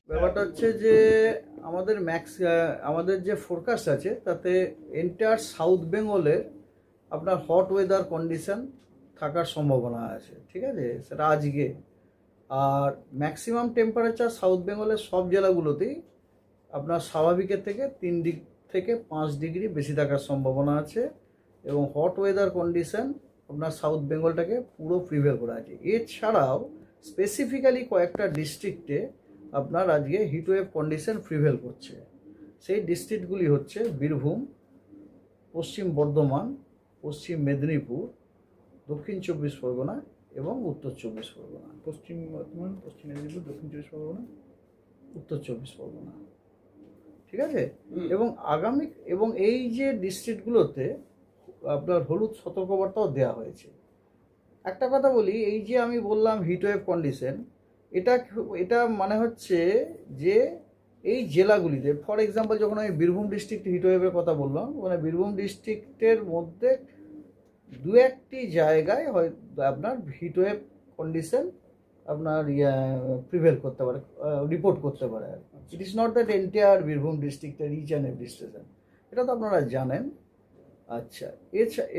ব্যাপারটা হচ্ছে যে আমাদের যে ফোরকাস্ট আছে তাতে এন্টায়ার সাউথ বেঙ্গলের আপনার হট ওয়েদার কন্ডিশন থাকার সম্ভাবনা আছে, ঠিক আছে, সেটা আজকে। আর ম্যাক্সিমাম টেম্পারেচার সাউথ বেঙ্গলের সব জেলাগুলোতেই আপনার স্বাভাবিকের থেকে 3 থেকে 5 ডিগ্রি বেশি থাকার সম্ভাবনা আছে, এবং হট ওয়েদার কন্ডিশন আপনার সাউথ বেঙ্গলটাকে পুরো প্রিভেল করা আছে। এছাড়াও স্পেসিফিক্যালি কয়েকটা ডিস্ট্রিক্টে আপনার আজকে হিটওয়েভ কন্ডিশন প্রিভেল করছে। সেই ডিস্ট্রিক্টগুলি হচ্ছে বীরভূম, পশ্চিম বর্ধমান, পশ্চিম মেদিনীপুর, দক্ষিণ 24 পরগনা এবং উত্তর 24 পরগনা। পশ্চিম বর্ধমান, পশ্চিম মেদিনীপুর, দক্ষিণ 24 পরগনা, উত্তর 24 পরগনা, ঠিক আছে। এবং এই যে ডিস্ট্রিক্টগুলোতে আপনার হলুদ সতর্কবার্তাও দেওয়া হয়েছে। একটা কথা বলি, এই যে আমি বললাম হিটওয়েভ কন্ডিশন, এটা মানে হচ্ছে যে এই জেলাগুলিতে, ফর এক্সাম্পল যখন আমি বীরভূম ডিস্ট্রিক্ট হিটওয়েভের কথা বললাম, মানে বীরভূম ডিস্ট্রিক্টের মধ্যে 2-1টি জায়গায় হয় আপনার হিটওয়েভ কন্ডিশন আপনার প্রিভেল করতে পারে, রিপোর্ট করতে পারে। It is not that entire Birbhum ডিস্ট্রিক্টের ইচ অ্যান্ড এভরি স্টেশন, এটা তো আপনারা জানেন। আচ্ছা,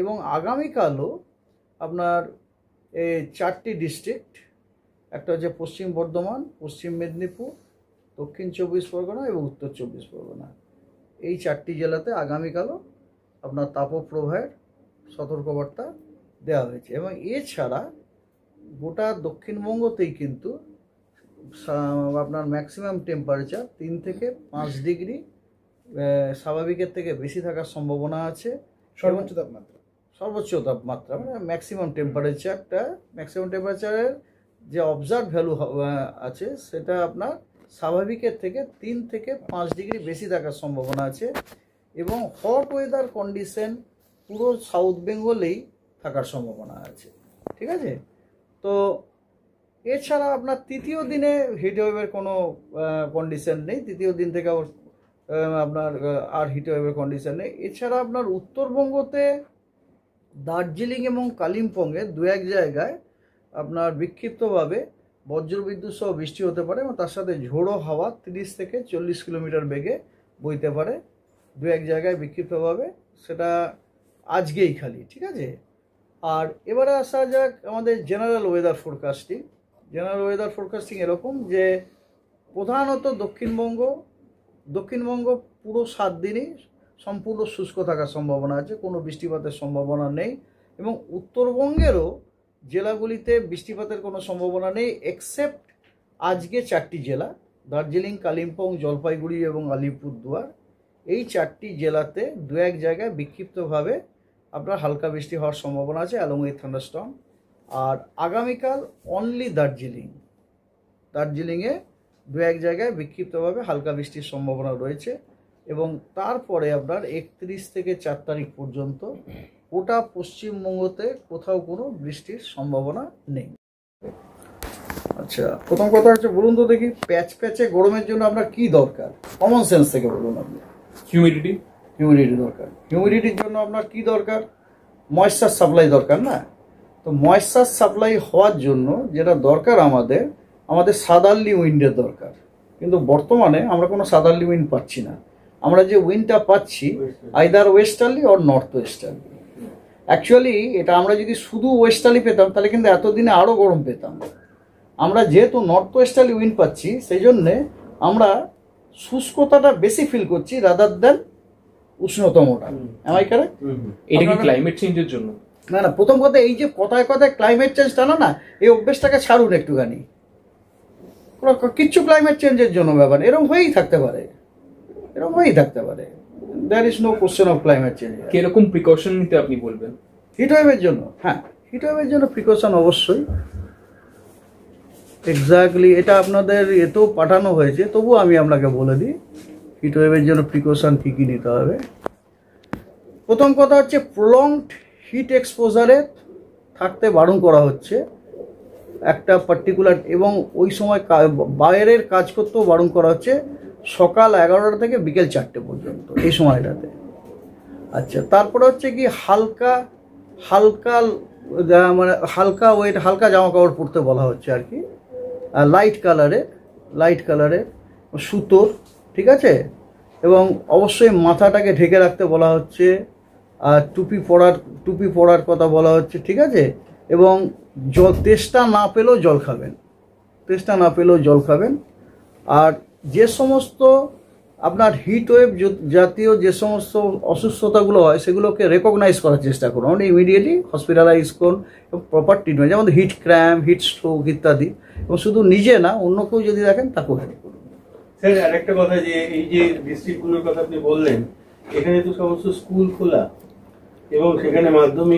এবং আগামীকালও আপনার এই 4টি ডিস্ট্রিক্ট, একটা হচ্ছে পশ্চিম বর্ধমান, পশ্চিম মেদিনীপুর, দক্ষিণ 24 পরগনা এবং উত্তর 24 পরগনা, এই 4টি জেলাতে আগামীকালও আপনার তাপপ্রবাহের সতর্কবার্তা দেওয়া হয়েছে। এবং এছাড়া গোটা দক্ষিণবঙ্গতেই কিন্তু আপনার ম্যাক্সিমাম টেম্পারেচার 3 থেকে 5 ডিগ্রি স্বাভাবিকের থেকে বেশি থাকার সম্ভাবনা আছে। সর্বোচ্চ তাপমাত্রা মানে ম্যাক্সিমাম টেম্পারেচারের যে অবজার্ভ ভ্যালু আছে সেটা আপনার স্বাভাবিকের থেকে 3 থেকে 5 ডিগ্রি বেশি থাকার সম্ভাবনা আছে। এবং হট ওয়েদার কন্ডিশন পুরো সাউথ বেঙ্গলেই থাকার সম্ভাবনা আছে, ঠিক আছে। তো এছাড়া আপনার তৃতীয় দিনে হিটওয়েভের কোনো কন্ডিশন নেই, তৃতীয় দিন থেকে আপনার আর হিটওয়েভের কন্ডিশন নেই। এছাড়া আপনার উত্তরবঙ্গতে দার্জিলিং এবং কালিম্পংয়ে 2-1 জায়গায় আপনার বিক্ষিপ্তভাবে বজ্রবিদ্যুৎ সহ বৃষ্টি হতে পারে, এবং তার সাথে ঝোড়ো হাওয়া 30 থেকে 40 কিলোমিটার বেগে বইতে পারে 2-1 জায়গায় বিক্ষিপ্তভাবে, সেটা আজকেই খালি, ঠিক আছে। আর এবারে আসা যাক আমাদের জেনারেল ওয়েদার ফোরকাস্টিং এরকম যে প্রধানত দক্ষিণবঙ্গ পুরো 7 দিনই সম্পূর্ণ শুষ্ক থাকার সম্ভাবনা আছে, কোনো বৃষ্টিপাতের সম্ভাবনা নেই। এবং উত্তরবঙ্গেরও জেলাগুলিতে বৃষ্টিপাতের কোনো সম্ভাবনা নেই, এক্সেপ্ট আজকে 4টি জেলা, দার্জিলিং, কালিম্পং, জলপাইগুড়ি এবং আলিপুরদুয়ার, এই 4টি জেলাতে 2-1 জায়গায় বিক্ষিপ্তভাবে আপনার হালকা বৃষ্টি হওয়ার সম্ভাবনা আছে অ্যালং উইথ থান্ডারস্টর্ম। আর আগামীকাল অনলি দার্জিলিংয়ে 2-1 জায়গায় বিক্ষিপ্তভাবে হালকা বৃষ্টির সম্ভাবনা রয়েছে। এবং তারপরে আপনার 31 থেকে 4 তারিখ পর্যন্ত গোটা পশ্চিমবঙ্গতে কোথাও কোনো বৃষ্টির সম্ভাবনা নেই। আচ্ছা, প্রথম কথা হচ্ছে বলুন তো দেখি, প্যাচে গরমের জন্য আপনার কি দরকার? কমন সেন্স থেকে বলুন আপনি। হিউমিডিটি দরকার। হিউমিডিটির জন্য আপনার কি দরকার? ময়েশ্চার সাপ্লাই দরকার, না? তো ময়েশ্চার সাপ্লাই হওয়ার জন্য যেটা দরকার আমাদের সাদার্লি উইন্ডের দরকার। কিন্তু বর্তমানে আমরা কোনো সাদার্লি উইন্ড পাচ্ছি না। আমরা যে উইন্ডটা পাচ্ছি either westerly or north westerly. Actually এটা আমরা যদি শুধু ওয়েস্টার্লি পেতাম তাহলে কিন্তু এতদিনে আরও গরম পেতাম। আমরা যেহেতু নর্থ ওয়েস্টার্লি উইন্ড পাচ্ছি সেই জন্যে আমরা শুষ্কতাটা বেশি ফিল করছি রাদার দেন উষ্ণতমটা। Am I correct? এটা কি ক্লাইমেট চেঞ্জের জন্য? না, প্রথম কথা এই যে কথায় ক্লাইমেট চেঞ্জ টানা না, এই অভ্যেসটাকে ছাড়ুন একটুখানি। কিচ্ছু ক্লাইমেট চেঞ্জের জন্য ব্যাপার, এরকম হয়েই থাকতে পারে। There is no question of climate change. কিরকম প্রিকশন নিতে আপনি বলবেন হিটওয়েভের জন্য? হ্যাঁ, হিটওয়েভের জন্য প্রিকশন অবশ্যই, এক্স্যাক্টলি এটা আপনাদের এতেও পাঠানো হয়েছে, তবু আমি আপনাকে বলে দিই হিটওয়েভের জন্য প্রিকশন কী কী নিতে হবে। প্রথম কথা হচ্ছে প্রলংড হিট এক্সপোজারে থাকতে বারণ করা হচ্ছে একটা পার্টিকুলার, এবং ওই সময় বাইরের কাজ করতেও বারণ করা হচ্ছে সকাল 11টা থেকে বিকেল 4টে পর্যন্ত, এই সময়টাতে। আচ্ছা, তারপরে হচ্ছে কি হালকা জামা কাপড় পরতে বলা হচ্ছে আর কি, লাইট কালারের সুতোর, ঠিক আছে, এবং অবশ্যই মাথাটাকে ঢেকে রাখতে বলা হচ্ছে, আর টুপি পরার কথা বলা হচ্ছে, ঠিক আছে, এবং তেষ্টা না পেলেও জল খাবেন। আর যে সমস্ত আপনার হিট ওয়েভ জাতীয় যে সমস্ত অসুস্থতাগুলো হয় সেগুলোকে রেকগনাইজ করার চেষ্টা করুন, মানে ইমিডিয়েটলি হসপিটালাইজ করুন এবং প্রপার ট্রিটমেন্ট, যেমন হিট ক্র্যাম্প, হিট স্ট্রোক ইত্যাদি, এবং শুধু নিজে না অন্য কেউ যদি দেখেন তাকেও হেল্প করুন। স্যার আরেকটা কথা, যে এই যে ডিস্ট্রিক্টগুলোর কথা আপনি বললেন, এখানে তো সমস্ত স্কুল খোলা এবং সেখানে মাধ্যমিক